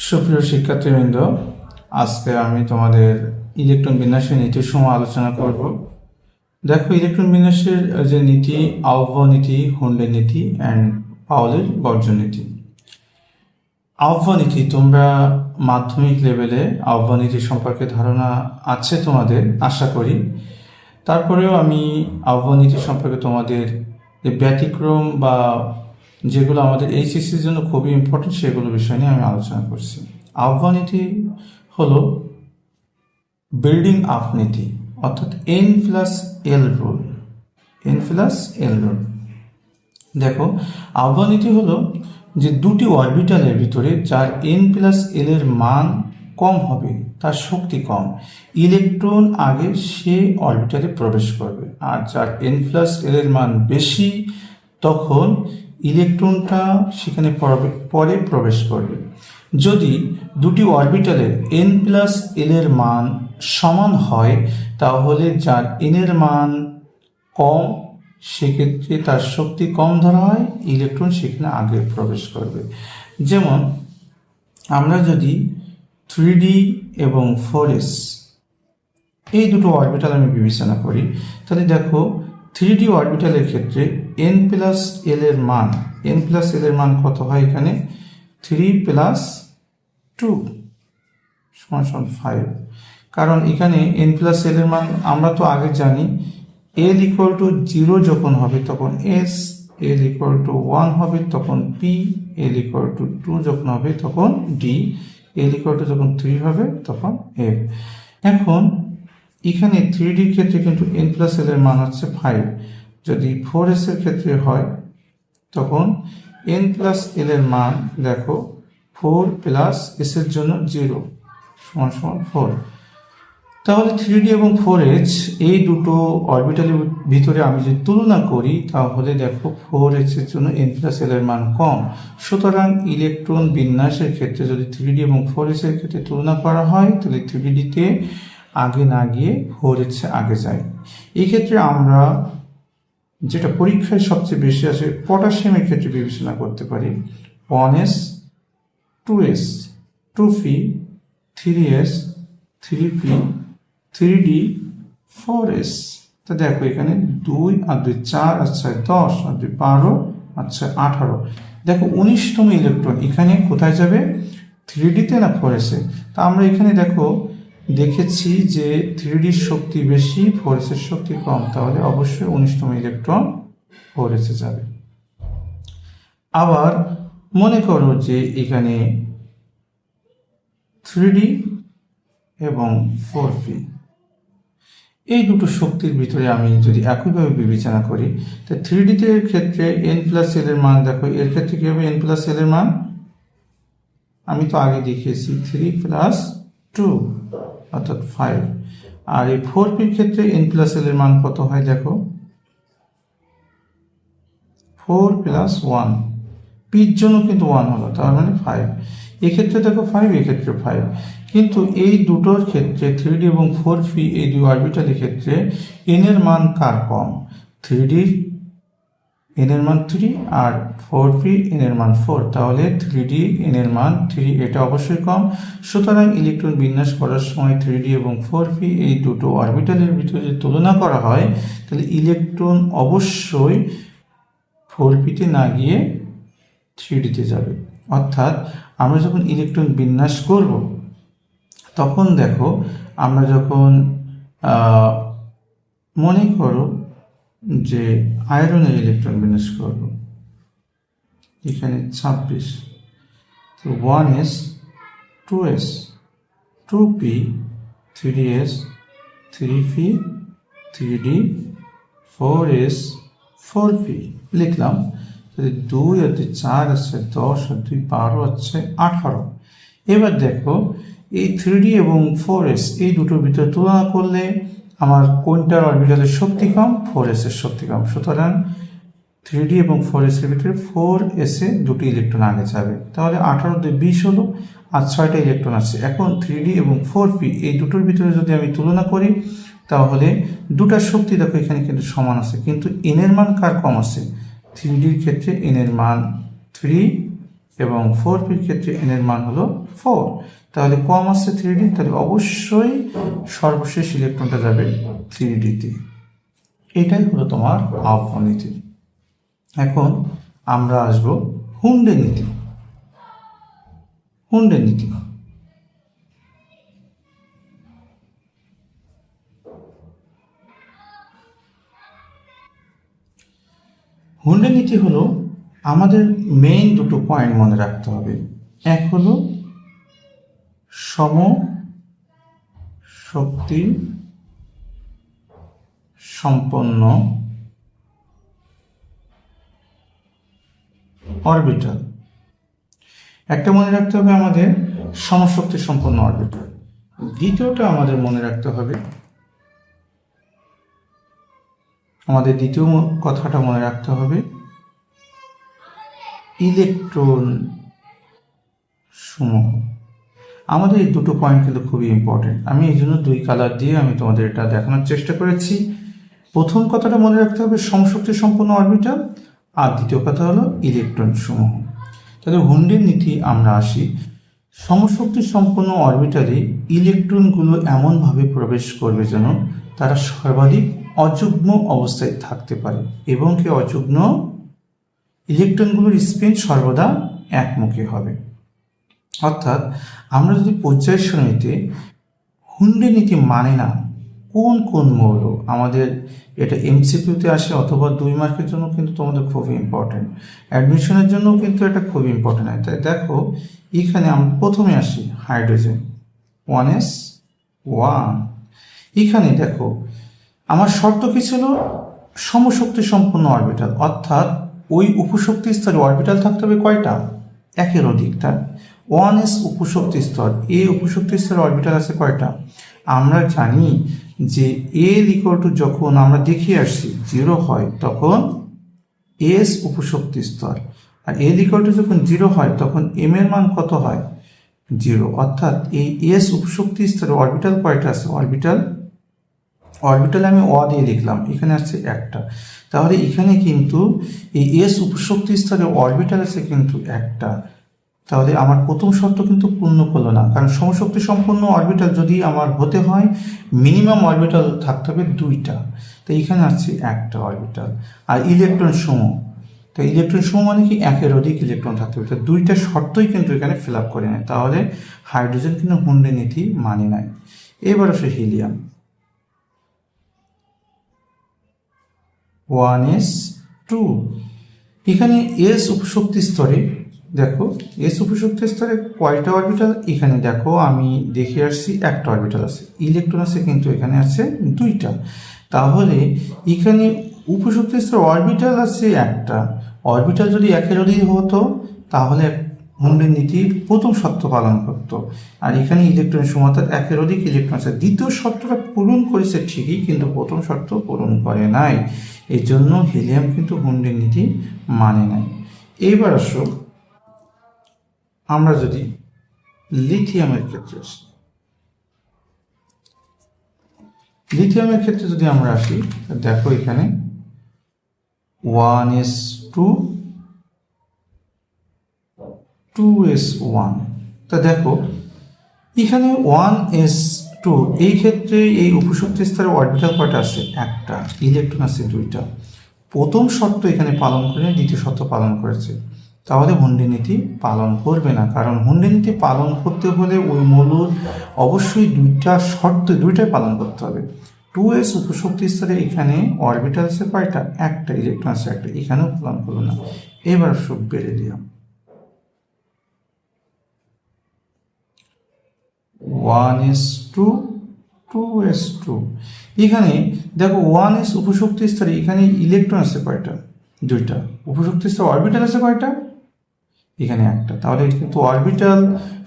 সুপ্রিয় শিক্ষার্থীবৃন্দ, আজকে আমি তোমাদের ইলেকট্রন বিন্যাসের নীতির সময় আলোচনা করব। দেখো, ইলেকট্রন বিন্যাসের যে নীতি, আউফবাউ নীতি, হুন্ডের নীতি অ্যান্ড পাউলির বর্জন নীতি। আউফবাউ নীতি, তোমরা মাধ্যমিক লেভেলে আউফবাউ নীতি সম্পর্কে ধারণা আছে তোমাদের, আশা করি। তারপরেও আমি আউফবাউ নীতি সম্পর্কে তোমাদের যে ব্যতিক্রম বা যেগুলো আমাদের এইচএসসির জন্য খুবই ইম্পর্টেন্ট সেগুলো বিষয় নিয়ে আমি আলোচনা করছি। আউফবাউ নীতি হলো বিল্ডিং আপ নীতি, অর্থাৎ N+L রুল। N+L rule. দেখো, আউফবাউ নীতি হলো যে দুটি অরবিটালের ভিতরে যার N+L এর মান কম হবে, তার শক্তি কম, ইলেকট্রন আগে সে অরবিটালে প্রবেশ করবে। আর যার N+L এর মান বেশি, তখন ইলেকট্রনটা সেখানে পরে প্রবেশ করবে। যদি দুটি অরবিটালের N+L এর মান সমান হয়, তাহলে যার N এর মান কম, সেক্ষেত্রে তার শক্তি কম ধরা হয়, ইলেকট্রন সেখানে আগে প্রবেশ করবে। যেমন আমরা যদি 3D এবং 4s এই দুটো অরবিটাল আমি বিবেচনা করি, তাহলে দেখো 3D অরবিটালের ক্ষেত্রে N+L এর মান কত হয়? এখানে 3+2 = 5। কারণ এখানে N+L এর মান আমরা তো আগে জানি, L = 0 যখন হবে তখন S, L = 1 হবে তখন P, L = 2 যখন হবে তখন D, L যখন 3 হবে তখন F। এখন এখানে 3D এর ক্ষেত্রে কিন্তু N+L এর মান হচ্ছে 5। যদি 4s এর ক্ষেত্রে হয়, তখন N+L এর মান দেখো 4+s এর জন্য 0 = 4। তাহলে 3D এবং 4h এই দুটো অরবিটালের ভিতরে আমি যদি তুলনা করি, তাহলে দেখো 4h এর জন্য N+L এর মান কম। সুতরাং ইলেকট্রন বিন্যাসের ক্ষেত্রে যদি 3D এবং 4h এর ক্ষেত্রে তুলনা করা হয়, তাহলে 3D তে আগে না গিয়ে 4h আগে যায়। এই ক্ষেত্রে আমরা যেটা পরীক্ষায় সবচেয়ে বেশি আসে, পটাশিয়ামের ক্ষেত্রে বিবেচনা করতে পারি। 1s, 2s, 2p, 3s, 3p, 3d, 4s। তো দেখো এখানে 2 আর 2 4 আর 6 10 আর 2 12 আর 6 18। দেখো 19তম ইলেকট্রন এখানে কোথায় যাবে? 3D তে না 4s এ? তা আমরা এখানে দেখেছি যে 3D শক্তি বেশি, 4s এর শক্তি কম, তাহলে অবশ্যই 19তম ইলেকট্রন 4s এ যাবে। আবার মনে করো যে এখানে 3D এবং 4p এই দুটো শক্তির ভিতরে আমি যদি একইভাবে বিবেচনা করি, তো 3D এর ক্ষেত্রে N+L এর মান দেখো, এর ক্ষেত্রে কি হবে? N+L এর মান আমি তো আগে দেখিয়েছি 3+2 অর্থাৎ 5। আর এই 4p এর ক্ষেত্রে N+L এর মান কত হয়? দেখো 4+1, p এর জন্য কিন্তু 1 হলো, তার মানে 5। এক্ষেত্রে দেখো 5, এক্ষেত্রে 5। কিন্তু এই দুটোর ক্ষেত্রে 3D এবং 4p এই দুই অরবিটালের ক্ষেত্রে n এর মান কার কম? 3D n এর মান 3 আর 4p n এর মান 4। তাহলে 3D n এর মান 3, এটা অবশ্যই কম। সুতরাং ইলেকট্রন বিন্যাস করার সময় 3D এবং 4p এই দুটো অরবিটালের ভিতরে যদি তুলনা করা হয়, তাহলে ইলেকট্রন অবশ্যই 4p তে না গিয়ে 3D তে যাবে। অর্থাৎ আমরা যখন ইলেকট্রন বিন্যাস করব, তখন দেখো আমরা যখন মনে করো যে আয়রনের ইলেকট্রন বিন্যাস করব, এখানে 26, তো 1s, 2s, 2p, 3s, 3p, 3d, 4s, 4p লিখলাম। 2 আর 2 4 আছে 10 আর 2 12 আছে 18। এবার দেখো এই 3D এবং 4s এই দুটোর ভিতরে তুলনা করলে আমার কোনটার অরবিটালের শক্তি কম? 4s এর শক্তি কম। সুতরাং 3D এবং 4s এর ভিতরে 4s এ দুটি ইলেকট্রন আগে যাবে। তাহলে 18 দিয়ে 20 হলো, আর 6টা ইলেকট্রন আছে। এখন 3D এবং 4p এই দুটোর ভিতরে যদি আমি তুলনা করি, তাহলে দুটার শক্তি দেখো এখানে কিন্তু সমান আছে, কিন্তু n এর মান কার কম আছে? 3D এর ক্ষেত্রে n এর মান 3 এবং 4p-র ক্ষেত্রে n এর মান হলো 4, তাহলে কম আসছে 3d, তাহলে অবশ্যই সর্বশেষ ইলেকট্রনটা যাবে 3d-তে। এটাই হলো তোমার আহ্ব নীতি। এখন আমরা আসব হুন্ডের নীতি। হুন্ডের নীতি হুন্ডের নীতি হলো আমাদের মেইন দুটো পয়েন্ট মনে রাখতে হবে। এক হলো সম শক্তি সম্পন্ন অরবিটাল, একটা মনে রাখতে হবে আমাদের সমশক্তি সম্পন্ন অরবিটাল। দ্বিতীয়টা আমাদের মনে রাখতে হবে, আমাদের দ্বিতীয় কথাটা মনে রাখতে হবে ইলেকট্রন সমূহ। আমাদের এই দুটো পয়েন্ট কিন্তু খুবই ইম্পর্টেন্ট। আমি এই জন্য 2 কালার দিয়ে আমি তোমাদের এটা দেখানোর চেষ্টা করেছি। প্রথম কথাটা মনে রাখতে হবে সমশক্তি সম্পন্ন অরবিটাল, আর দ্বিতীয় কথা হলো ইলেকট্রন সমূহ। তাহলে হুন্ডের নীতি আমরা আসি, সমশক্তি সম্পন্ন অরবিটালে ইলেকট্রনগুলো এমনভাবে প্রবেশ করবে যেন তারা সর্বাধিক অযুগ্ম অবস্থায় থাকতে পারে, এবং কি অযুগ্ম ইলেকট্রনগুলোর স্পিন সর্বদা একমুখী হবে। অর্থাৎ আমরা যদি পর্যায় সারণীতে হুন্ডের নীতি মানে না কোন কোন মৌল, আমাদের এটা এমসিকিউতে আসে অথবা 2 মার্কের জন্য কিন্তু তোমাদের খুবই ইম্পর্টেন্ট, অ্যাডমিশনের জন্যও কিন্তু এটা খুবই ইম্পর্টেন্ট হয়। তাই দেখো এখানে আমরা প্রথমে আসি হাইড্রোজেন 1s1। এখানে দেখো আমার শর্ত কি ছিল, সমশক্তি সম্পন্ন অরবিটাল, অর্থাৎ ওই উপশক্তি স্তরে অরবিটাল থাকতে হবে কয়টা, একের অধিক। তার 1s উপশক্তি স্তর, এই উপশক্তি স্তরে অরবিটাল আছে কয়টা, আমরা জানি যে L = যখন আমরা দেখিয়ে আসছি 0 হয় তখন S উপশক্তি স্তর, আর L = যখন 0 হয় তখন M এর মান কত হয়, 0। অর্থাৎ এই S উপশক্তি স্তরে অরবিটাল কয়টা আছে, অরবিটাল আমি অ দিয়ে লিখলাম, এখানে আসছে একটা। তাহলে এখানে কিন্তু এই S উপশক্তি স্তরে অরবিটাল আছে কিন্তু একটা। তাহলে আমার প্রথম শর্ত কিন্তু পূর্ণ করলো না, কারণ সমশক্তি সম্পন্ন অরবিটাল যদি আমার হতে হয় মিনিমাম অরবিটাল থাকতে হবে 2টা, তো এখানে আসছে একটা অরবিটাল। আর ইলেকট্রন সমূহ, তো ইলেকট্রন সমূহ মানে কি, একের অধিক ইলেকট্রন থাকতে হবে। তো 2টা শর্তই কিন্তু এখানে ফিল আপ করে নেয়, তাহলে হাইড্রোজেন কিন্তু হুন্ডের নীতি মানে নাই। এবার আসে হিলিয়াম 1s2। এখানে S উপশক্তি স্তরে দেখো S উপশক্তি স্তরে কয়টা অরবিটাল, এখানে দেখো আমি দেখে আসছি একটা অরবিটাল আছে, ইলেকট্রন আছে কিন্তু এখানে আছে 2টা। তাহলে এখানে উপশক্তি স্তরে অরবিটাল আছে একটা, অরবিটাল যদি একের অধিক হতো তাহলে হুন্ডের নীতির প্রথম শর্ত পালন করতো। আর এখানে ইলেকট্রন সমতা একের অধিক ইলেকট্রন আছে, দ্বিতীয় শর্তটা পূরণ করেছে ঠিকই, কিন্তু প্রথম শর্ত পূরণ করে নাই, এই জন্য হিলিয়াম কিন্তু হুন্ডের নীতি মানে নাই। এইবার আসো আমরা যদি লিথিয়ামের ক্ষেত্রে আসি, লিথিয়ামের ক্ষেত্রে যদি আমরা আসি, দেখো এখানে 1s2 2s1। তা দেখো এখানে 1s2 এই ক্ষেত্রে এই উপশক্তি স্তরে অরবিটাল কয়টা আছে, একটা, ইলেকট্রন আছে 2টা। প্রথম শর্ত এখানে পালন করে দ্বিতীয় শর্ত পালন করেছে, তাহলে হুন্ডের নীতি পালন করবে না, কারণ হুন্ডের নীতি পালন করতে হলে ওই মৌলর অবশ্যই 2টা শর্ত, 2টাই পালন করতে হবে। 2s উপশক্তি স্তরে এখানে অরবিটাল আছে কয়টা, একটা, ইলেকট্রন আছে একটা, এখানেও পালন করলো না। এবার সব বেরিলিয়াম 1s2 2s2। এখানে দেখো 1s উপশক্তি স্তরে এখানে ইলেকট্রন আছে কয়টা, 2টা, উপশক্তি স্তরে অরবিটাল আছে কয়টা, এখানে একটা। তাহলে কিন্তু অরবিটাল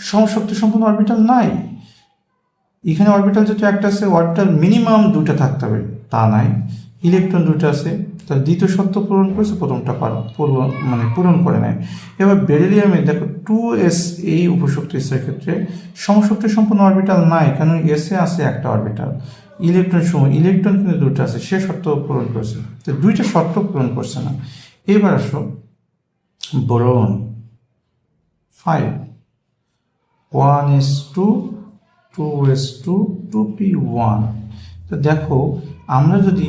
সমশক্তি সম্পন্ন অরবিটাল নাই, এখানে অরবিটাল যেহেতু একটা আছে, অরবিটাল মিনিমাম 2টা থাকতে হবে, তা নাই, ইলেকট্রন 2টা আছে, তাহলে দ্বিতীয় শর্ত পূরণ করেছে, প্রথমটা পূরণ করে নেয়। এবার বেরিলিয়ামে দেখো 2s এই উপশক্তি স্তরের ক্ষেত্রে সমশক্তি সম্পন্ন অরবিটাল নাই, কারণ এসে আছে একটা অরবিটাল, ইলেকট্রন সমূহ, ইলেকট্রন কিন্তু 2টা আছে, সে শর্ত পূরণ করেছে, তো 2টা শর্ত পূরণ করছে না। এবার আসো বোরন 5 1s2 2s2 2p1। তো দেখো আমরা যদি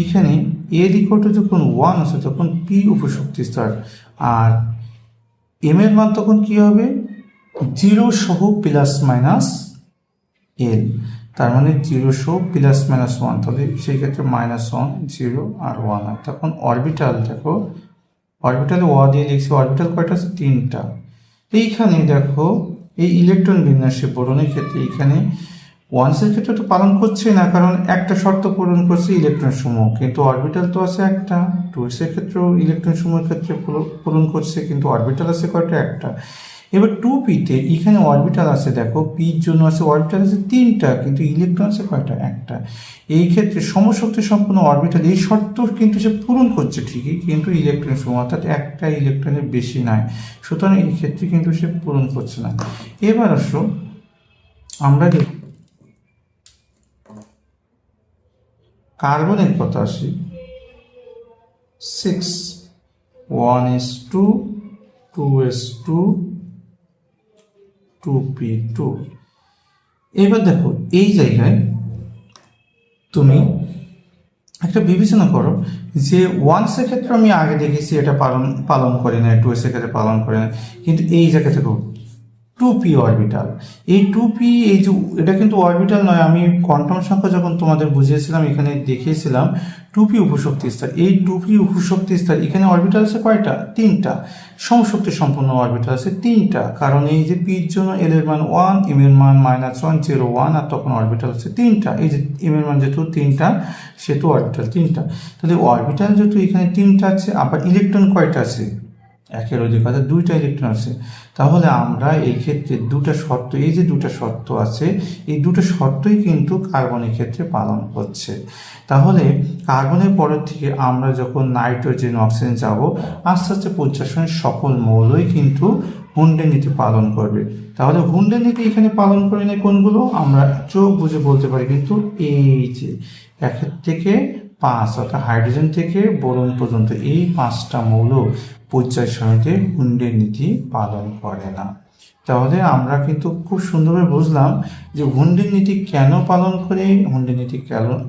এখানে এর ইকুয়াল টু যখন 1 আছে তখন p উপশক্তি স্তর আর m এর মান তখন কি হবে 0 সহ প্লাস মাইনাস l, তার মানে 0 সহ প্লাস মাইনাস 1, তাহলে সেই ক্ষেত্রে -1 0 আর 1 হয়। তখন অরবিটাল দেখো অরবিটালে ও দিয়ে লিখছি, অরবিটাল কয়টা আছে 3টা। এইখানে দেখো এই ইলেকট্রন বিন্যাসে বোরনের ক্ষেত্রে এখানে ওয়ান্সের ক্ষেত্রে তো পালন করছে না, কারণ একটা শর্ত পূরণ করছে ইলেকট্রন সমূহ, কিন্তু অরবিটাল তো আছে একটা। টুয়েসের ক্ষেত্রেও ইলেকট্রন সমূহের ক্ষেত্রে পূরণ করছে, কিন্তু অরবিটাল আছে কয়টা একটা। এবার 2p-তে এখানে অরবিটাল আছে দেখো, পির জন্য আছে অরবিটাল আছে 3টা, কিন্তু ইলেকট্রন আছে কয়টা একটা। এই ক্ষেত্রে সমশক্তি সম্পন্ন অরবিটাল এই শর্ত কিন্তু সে পূরণ করছে ঠিকই, কিন্তু ইলেকট্রন সমূহ অর্থাৎ একটা ইলেকট্রনের বেশি নাই, সুতরাং এই ক্ষেত্রে কিন্তু সে পূরণ করছে না। এবার আসো আমরা কার্বনের কথা আসি, 6 1s2 2s2 2p2। এবার দেখো এই জায়গায় তুমি একটা বিবেচনা করো যে 1s-এর ক্ষেত্রে আমি আগে দেখেছি এটা পালন করে না, 2s-এর ক্ষেত্রে পালন করে না, কিন্তু এই জায়গা থেকে 2p অরবিটাল, এই 2p এই যে এটা কিন্তু অরবিটাল নয়, আমি কোয়ান্টাম সংখ্যা যখন তোমাদের বুঝিয়েছিলাম এখানে দেখিয়েছিলাম 2p উপশক্তি স্তর। এই 2p উপশক্তি স্তর এখানে অরবিটাল আছে কয়টা 3টা, সমশক্তি সম্পন্ন অরবিটাল আছে 3টা, কারণ এই যে p এর জন্য l এর মান 1, m এর মান -1 0 1, আর তখন অরবিটাল আছে 3টা। এই যে m এর মান যেহেতু 3টা সেহেতু অরবিটাল 3টা, তাহলে অরবিটাল যেহেতু এখানে 3টা আছে, আবার ইলেকট্রন কয়টা আছে একের অধিক, অর্থাৎ 2টা ইলেকট্রন আছে। তাহলে আমরা এই ক্ষেত্রে দুটা শর্ত, এই যে দুটা শর্ত আছে এই দুটো শর্তই কিন্তু কার্বনের ক্ষেত্রে পালন করছে। তাহলে কার্বনের পরের থেকে আমরা যখন নাইট্রোজেন অক্সিজেন যাব, আস্তে আস্তে পর্যায়ক্রমে সকল মৌলই কিন্তু হুন্ডের নীতি পালন করবে। তাহলে হুন্ডের নীতি এখানে পালন করে নেই কোনগুলো আমরা চোখ বুঝে বলতে পারি, কিন্তু এই যে 1 থেকে 5 অর্থাৎ হাইড্রোজেন থেকে বোরন পর্যন্ত এই 5টা মৌল পর্যায় সারণীতে হুন্ডের নীতি পালন করে না। তাহলে আমরা কিন্তু খুব সুন্দরভাবে বুঝলাম যে হুন্ডের নীতি কেন পালন করে, হুন্ডের নীতি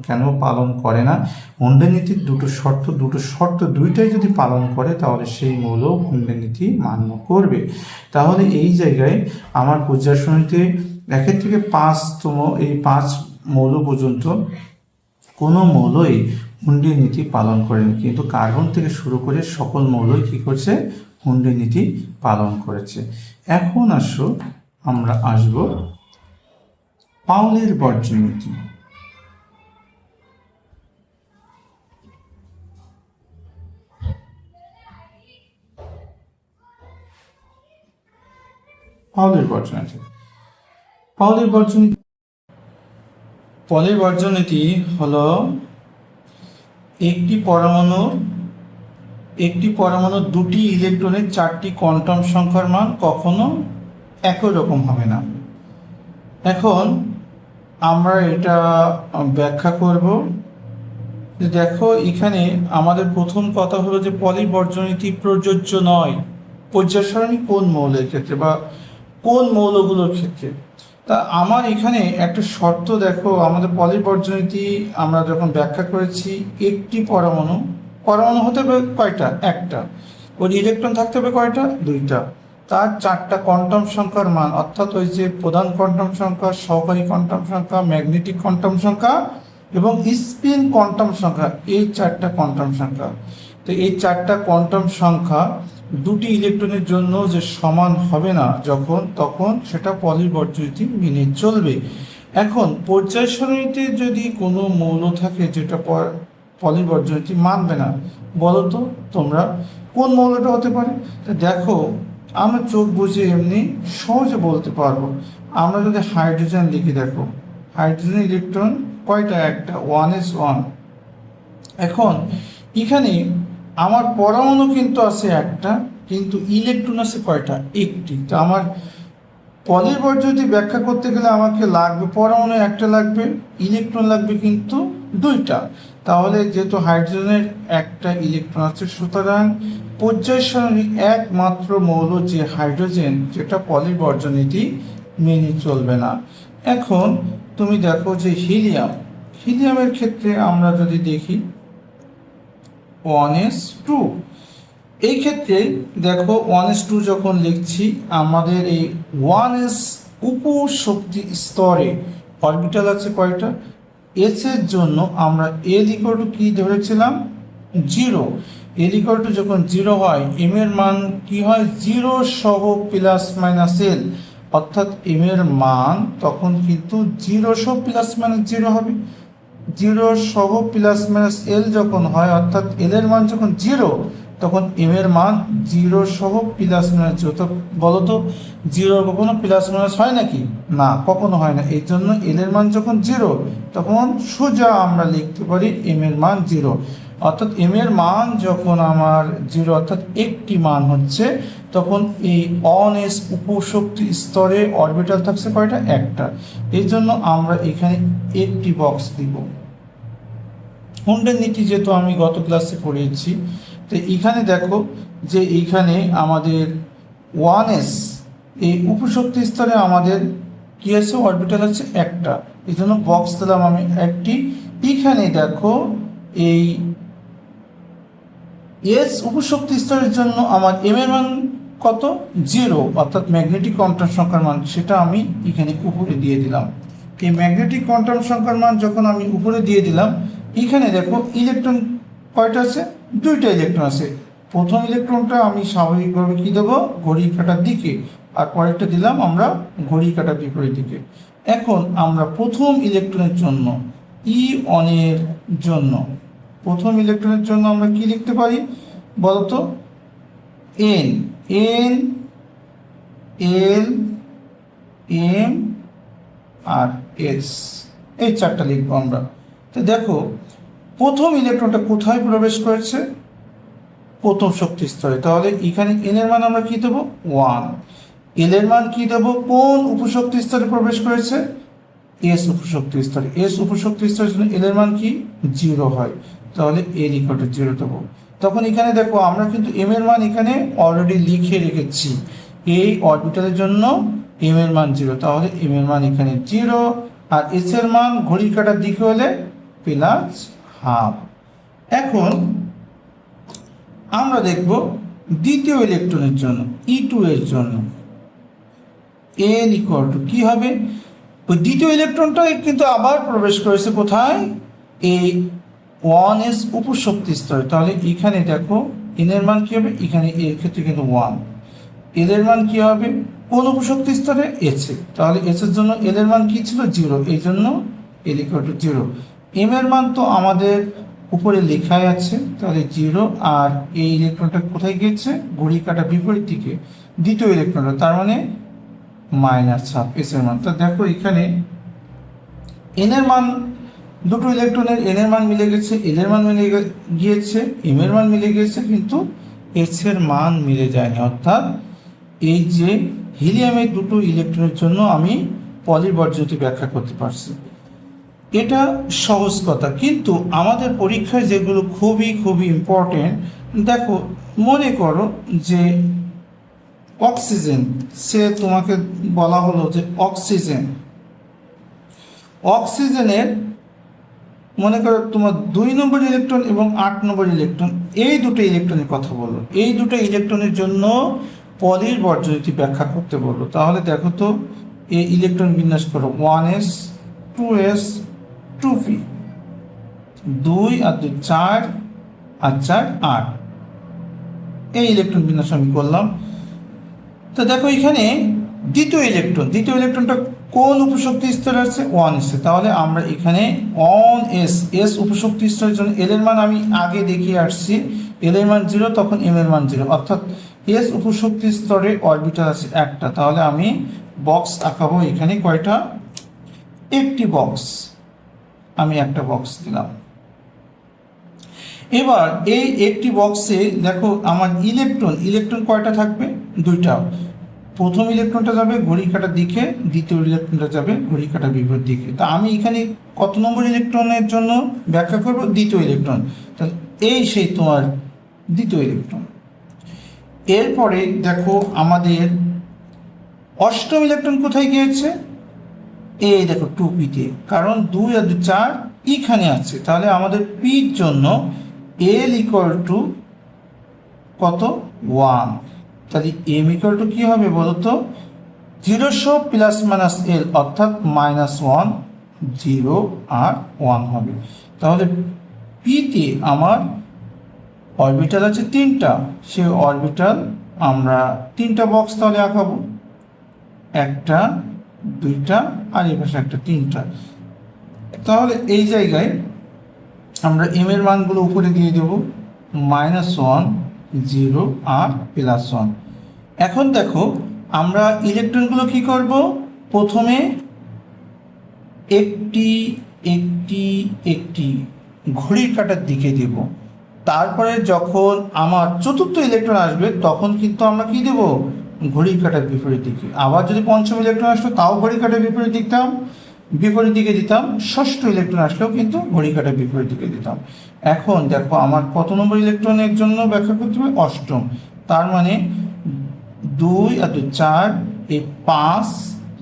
কেন পালন করে না। হুন্ডের নীতির দুটো শর্ত দুইটাই যদি পালন করে তাহলে সেই মৌল হুন্ডের নীতি মান্য করবে। তাহলে এই জায়গায় আমার পর্যায় সারণীতে 1 থেকে 5তম এই 5 মৌল পর্যন্ত কোনো মৌলই হুন্ডের নীতি পালন করেনি, কিন্তু কার্বন থেকে শুরু করে সকল মৌলই কি করছে হুন্ডের নীতি পালন করেছে। এখন আমরা আসব পাউলির বর্জন নীতি। পাউলির বর্জন নীতি হলো একটি পরমাণুর দুটি ইলেকট্রনের 4টি কোয়ান্টাম সংখ্যার মান কখনো একই রকম হবে না। এখন আমরা এটা ব্যাখ্যা করব। দেখো এখানে আমাদের প্রথম কথা হলো যে পলিবর্জন নীতি প্রযোজ্য নয় পর্যায় সারণী কোন মৌলের ক্ষেত্রে বা কোন মৌলগুলোর ক্ষেত্রে। তা আমার এখানে একটা শর্ত দেখো, আমাদের পলিবর্জন নীতি আমরা যখন ব্যাখ্যা করেছি, একটি পরমাণু হতে হবে কয়টা একটা, ওর ইলেকট্রন থাকতে হবে কয়টা 2টা, তার 4টা কোয়ান্টাম সংখ্যার মান, অর্থাৎ ওই যে প্রধান কোয়ান্টাম সংখ্যা, সহকারী কোয়ান্টাম সংখ্যা, ম্যাগনেটিক কোয়ান্টাম সংখ্যা এবং স্পিন কোয়ান্টাম সংখ্যা, এই 4টা কোয়ান্টাম সংখ্যা। তো এই 4টা কোয়ান্টাম সংখ্যা দুটি ইলেকট্রনের জন্য যে সমান হবে না তখন সেটা পলিবর্জন নীতি মেনে চলবে। এখন পর্যায় সারণীতে যদি কোনো মৌল থাকে যেটা পলিবর্জন নীতি মানবে না, বলো তো তোমরা কোন মৌলটা হতে পারে। তা দেখো আমরা চোখ বুঝে এমনি সহজে বলতে পারবো। আমরা যদি হাইড্রোজেন লিখি, দেখো হাইড্রোজেন ইলেকট্রন কয়টা একটা 1s1। এখন এখানে আমার পরমাণু কিন্তু আছে একটা, কিন্তু ইলেকট্রন আছে কয়টা একটি। তো আমার পলিবর্জন নীতি ব্যাখ্যা করতে গেলে আমাকে লাগবে পরমাণু একটা লাগবে, ইলেকট্রন লাগবে কিন্তু 2টা। তাহলে যেহেতু হাইড্রোজেনের একটা ইলেকট্রন আছে, সুতরাং পর্যায় সারণী একমাত্র মৌল যে হাইড্রোজেন, যেটা পলির বর্জ্য নীতি মেনে চলবে না। এখন তুমি দেখো যে হিলিয়ামের ক্ষেত্রে আমরা যদি দেখি 1s2, এই ক্ষেত্রে দেখো 1s2 যখন লিখছি, আমাদের এই 1s উপশক্তি স্তরে অরবিটাল আছে কয়টা? এস এর জন্য আমরা এল ইকুয়াল টু কি ধরেছিলাম? 0। এল ইকুয়াল টু যখন 0 হয়, এম এর মান কি হয়? 0 সহ প্লাস মাইনাস এল, অর্থাৎ এম এর মান তখন কিন্তু 0 সহ প্লাস মাইনাস 0 হবে। 0 সহ প্লাস মাইনাস এল যখন হয়, অর্থাৎ এল এর মান যখন 0, তখন এম এর মান 0 সহ প্লাস মাইনাস 0। তো বলো তো 0 কখনো প্লাস মাইনাস হয় নাকি? না, কখনো হয় না। এই জন্য এল এর মান যখন 0, তখন সোজা আমরা লিখতে পারি এম এর মান 0। অর্থাৎ এম এর মান যখন আমার 0, অর্থাৎ একটি মান হচ্ছে, তখন এই অনএস উপশক্তি স্তরে অরবিটাল থাকছে কয়টা? একটা। এই জন্য আমরা এখানে একটি বক্স দিব। হুন্ডের নীতি যেহেতু আমি গত ক্লাসে পড়িয়েছি, তো এইখানে দেখো যে এইখানে আমাদের 1s এই উপশক্তি স্তরে আমাদের কি আছে? অরবিটাল আছে একটা, এই জন্য বক্স দিলাম আমি একটি। এইখানে দেখো এই এস উপশক্তি স্তরের জন্য আমার এম এর মান কত? 0, অর্থাৎ ম্যাগনেটিক কোয়ান্টাম সংখ্যার মান, সেটা আমি এখানে উপরে দিয়ে দিলাম। এই ম্যাগনেটিক কোয়ান্টাম সংখ্যার মান যখন আমি উপরে দিয়ে দিলাম, এখানে দেখো ইলেকট্রন কয়টা আছে? 2টা ইলেকট্রন আছে। প্রথম ইলেকট্রনটা আমি স্বাভাবিকভাবে কি দেবো? ঘড়ি কাঁটার দিকে, আর পরেরটা দিলাম আমরা ঘড়ি কাঁটার বিপরীত দিকে। এখন আমরা প্রথম ইলেকট্রনের জন্য E1 এর জন্য, প্রথম ইলেকট্রনের জন্য আমরা কি লিখতে পারি বলতো? এন, এন, এল, এম আর এস, এই চারটা লিখবো আমরা। তো দেখো প্রথম ইলেকট্রনটা কোথায় প্রবেশ করেছে? প্রথম শক্তি স্তরে। তাহলে এখানে এন এর মান আমরা কি দেবো? 1। এল এর মান কি দেবো? কোন উপশক্তি স্তরে প্রবেশ করেছে? এস উপশক্তি স্তরে। এস উপশক্তি স্তরের জন্য এল এর মান কি? 0 হয়। তাহলে এল ইকুয়াল টু 0 দেবো। তখন এখানে দেখো আমরা কিন্তু এম এর মান এখানে অলরেডি লিখে রেখেছি। এই অরবিটালের জন্য এম এর মান 0, তাহলে এম এর মান এখানে 0, আর এস এর মান ঘড়ির কাঁটার দিকে হলে প্লাস হাফ। এখন আমরা দেখব দ্বিতীয় ইলেকট্রনের জন্য, E2 এর জন্য এল ইকুয়াল টু কি হবে? ওই দ্বিতীয় ইলেকট্রনটা কিন্তু আবার প্রবেশ করেছে কোথায়? এই 1s উপশক্তি স্তরে। তাহলে এখানে দেখো এন এর মান কি হবে? এখানে এর ক্ষেত্রে কিন্তু 1। এল এর মান কি হবে? কোন উপশক্তি স্তরে? S A. তাহলে এস এর জন্য এল এর মান কি ছিল? 0, এই জন্য এল ইকুয়াল টু 0। এম এর মান তো আমাদের উপরে লেখাই আছে, তাহলে 0। আর এই ইলেকট্রনটা কোথায় গিয়েছে? ঘড়ি কাঁটা বিপরীত দিকে, দ্বিতীয় ইলেকট্রনটা, তার মানে মাইনাস হাফ এস এর মান। তো দেখো এখানে এন এর মান, দুটো ইলেকট্রনের এন এর মান মিলে গেছে, এল এর মান মিলে গিয়েছে, এম এর মান মিলে গিয়েছে, কিন্তু এস এর মান মিলে যায়নি। অর্থাৎ এই যে হিলিয়ামের দুটো ইলেকট্রনের জন্য আমি পলির বর্জ্যটি ব্যাখ্যা করতে পারছি। এটা সহজ কথা, কিন্তু আমাদের পরীক্ষায় যেগুলো খুবই খুবই ইম্পর্টেন্ট, দেখো মনে করো যে অক্সিজেন, সে তোমাকে বলা হলো যে অক্সিজেনের মনে করো তোমার 2 নম্বর ইলেকট্রন এবং 8 নম্বর ইলেকট্রন, এই দুটো ইলেকট্রনের কথা বললো। এই দুটো ইলেকট্রনের জন্য পলির বর্জ্যনীতি ব্যাখ্যা করতে বললো। তাহলে দেখো তো এই ইলেকট্রন বিন্যাস করো 1s 2s 2p, 2 আর 2 4 আর 4 8, এই ইলেকট্রন বিন্যাস আমি করলাম। তো দেখো এখানে দ্বিতীয় ইলেকট্রনটা কোন উপশক্তি স্তরে আছে? 1s। তাহলে আমরা এখানে 1s, এস উপশক্তি স্তরের জন্য এল এর মান আমি আগে দেখিয়ে আসছি, এল এর মান 0, তখন এম এর মান 0, অর্থাৎ এস উপশক্তি স্তরে অরবিটাল আছে একটা। তাহলে আমি বক্স আঁকাবো এখানে কয়টা? একটি বক্স, আমি একটা বক্স দিলাম। এবার এই একটি বক্সে দেখো আমার ইলেকট্রন কয়টা থাকবে? 2টা। প্রথম ইলেকট্রনটা যাবে ঘড়ি কাঁটার দিকে, দ্বিতীয় ইলেকট্রনটা যাবে ঘড়ি কাঁটার বিপরীত দিকে। তা আমি এখানে কত নম্বর ইলেকট্রনের জন্য ব্যাখ্যা করব? দ্বিতীয় ইলেকট্রন। তাহলে এই সেই তোমার দ্বিতীয় ইলেকট্রন। এরপরে দেখো আমাদের অষ্টম ইলেকট্রন কোথায় গিয়েছে? এই দেখো 2p-তে, কারণ 2 আর 2 4 এখানে আছে। তাহলে আমাদের পির জন্য L ইকুয়াল টু কত? 1। তাহলে M ইকুয়াল টু কী হবে বলো তো? 0 প্লাস মাইনাস L অর্থাৎ -1, 0 আর 1 হবে। তাহলে পিতে আমার অরবিটাল আছে 3টা, সে অরবিটাল আমরা 3টা বক্স তাহলে আঁকাবো, 1টা 2টা আর এই পাশে একটা 3টা। তাহলে এই জায়গায় আমরা এম এর মানগুলো উপরে দিয়ে দেব, -1, 0 আর +1। এখন দেখো আমরা ইলেকট্রনগুলো কি করব? প্রথমে একটি একটি একটি ঘড়ির কাঁটার দিকে দেব। তারপরে যখন আমার চতুর্থ ইলেকট্রন আসবে তখন কিন্তু আমরা কি দেব? ঘড়ির কাঁটার বিপরীত দিকে। আবার যদি পঞ্চম ইলেকট্রন আসতো তাও ঘড়ির কাঁটার বিপরীত দিকে দিতাম। ষষ্ঠ ইলেকট্রন আসলেও কিন্তু ঘড়ি কাঁটার বিপরীত দিকে দিতাম। এখন দেখো আমার কত নম্বর ইলেকট্রনের জন্য ব্যাখ্যা করতে হবে? অষ্টম। তার মানে 2 আর 2 4, এই 5,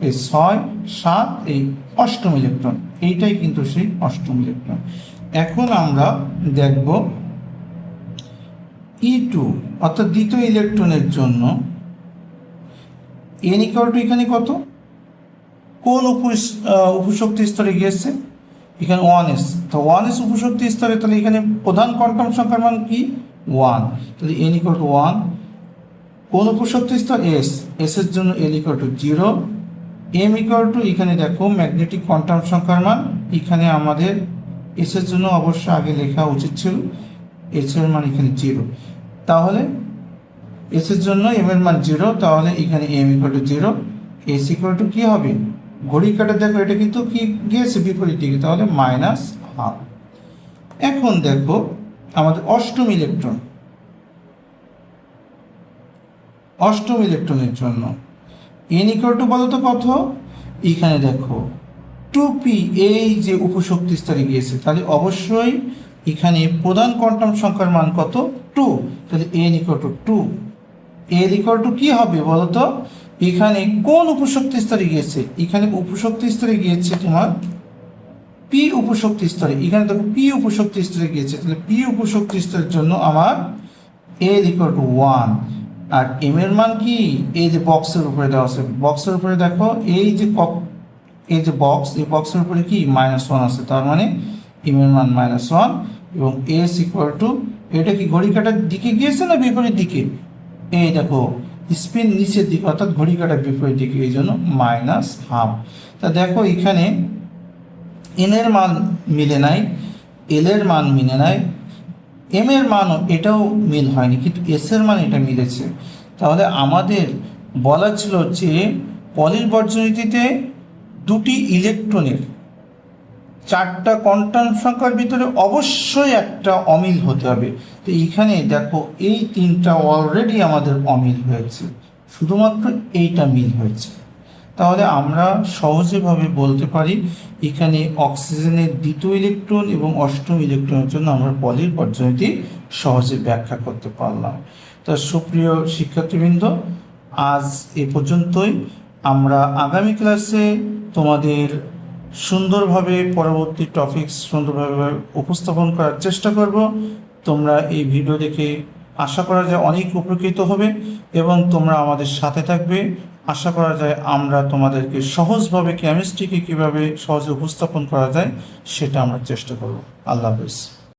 এই 6, 7, এই অষ্টম ইলেকট্রন। এইটাই কিন্তু সেই অষ্টম ইলেকট্রন। এখন আমরা দেখব E2 অর্থাৎ দ্বিতীয় ইলেকট্রনের জন্য n ইকুয়াল টু এখানে কত? কোন উপশক্তি স্তরে গিয়েছে? এখানে 1s। তো 1s উপশক্তি স্তরে, তাহলে এখানে প্রধান কোয়ান্টাম সংখ্যার মান কি? 1। তাহলে n ইকুয়াল টু 1। কোন উপশক্তি স্তর? s। s এর জন্য l equal two 0। m equal to এখানে দেখো ম্যাগনেটিক কোয়ান্টাম সংখ্যার মান, এখানে আমাদের s এর জন্য অবশ্য আগে লেখা উচিত ছিল, s এর মান এখানে 0। তাহলে s এর জন্য m এর মান 0, তাহলে এখানে m equal to 0। s equal to কি হবে? ঘড়ি কাঁটা দেখো এটা কিন্তু কি গিয়েছে? বিপরীত দিকে, তাহলে -1/2। এখন দেখো আমাদের অষ্টম ইলেকট্রনের জন্য n ইকুয়াল টু বলো তো কত? এখানে দেখো 2p, এই যে উপশক্তি স্তরে গিয়েছে, তাহলে অবশ্যই এখানে প্রধান কোয়ান্টাম সংখ্যার মান কত? 2। তাহলে n equal to 2। l equal two কি হবে বলো তো? এখানে কোন উপশক্তি স্তরে গিয়েছে? এখানে উপশক্তি স্তরে গিয়েছে তোমার p উপশক্তি স্তরে। এখানে দেখো p উপশক্তি স্তরে গিয়েছে, তাহলে p উপশক্তি স্তরের জন্য আমার l ইকুয়াল টু 1। আর m এর মান কি? এই যে বক্সের উপরে দেওয়া আছে, বক্সের উপরে দেখো এই যে বক্স, এই বক্সের উপরে কি? -1 আছে। তার মানে m এর মান -1 এবং s ইকুয়াল টু, এটা কি ঘড়ি কাঁটার দিকে গিয়েছে না বিপরীত দিকে? এই দেখো স্পিন নিচের দিকে, অর্থাৎ ঘড়ি কাঁটার বিপরীত দিকে, এই জন্য -1/2। তা দেখো এখানে n এর মান মিলে নাই, l এর মান মিলে নাই, m এর মানও এটাও মিল হয়নি, কিন্তু s এর মান এটা মিলেছে। তাহলে আমাদের বলা ছিল যে পলির বর্জনীতিতে দুটি ইলেকট্রনের 4টা কোয়ান্টাম সংখ্যার ভিতরে অবশ্যই একটা অমিল হতে হবে। তো এইখানে দেখো এই 3টা অলরেডি আমাদের অমিল হয়েছে, শুধুমাত্র এইটা মিল হয়েছে। তাহলে আমরা সহজেভাবে বলতে পারি এখানে অক্সিজেনের দ্বিতীয় ইলেকট্রন এবং অষ্টম ইলেকট্রনের জন্য আমরা পলির বর্জনীতি সহজে ব্যাখ্যা করতে পারলাম। তো সুপ্রিয় শিক্ষার্থীবৃন্দ, আজ এ পর্যন্তই। আমরা আগামী ক্লাসে তোমাদের সুন্দরভাবে পরবর্তী টপিকস সুন্দরভাবে উপস্থাপন করার চেষ্টা করব। তোমরা এই ভিডিও দেখে আশা করা যায় অনেক উপকৃত হবে এবং তোমরা আমাদের সাথে থাকবে। আশা করা যায় আমরা তোমাদেরকে সহজভাবে কেমিস্ট্রিকে কীভাবে সহজে উপস্থাপন করা যায় সেটা আমরা চেষ্টা করব। আল্লাহ হাফেজ।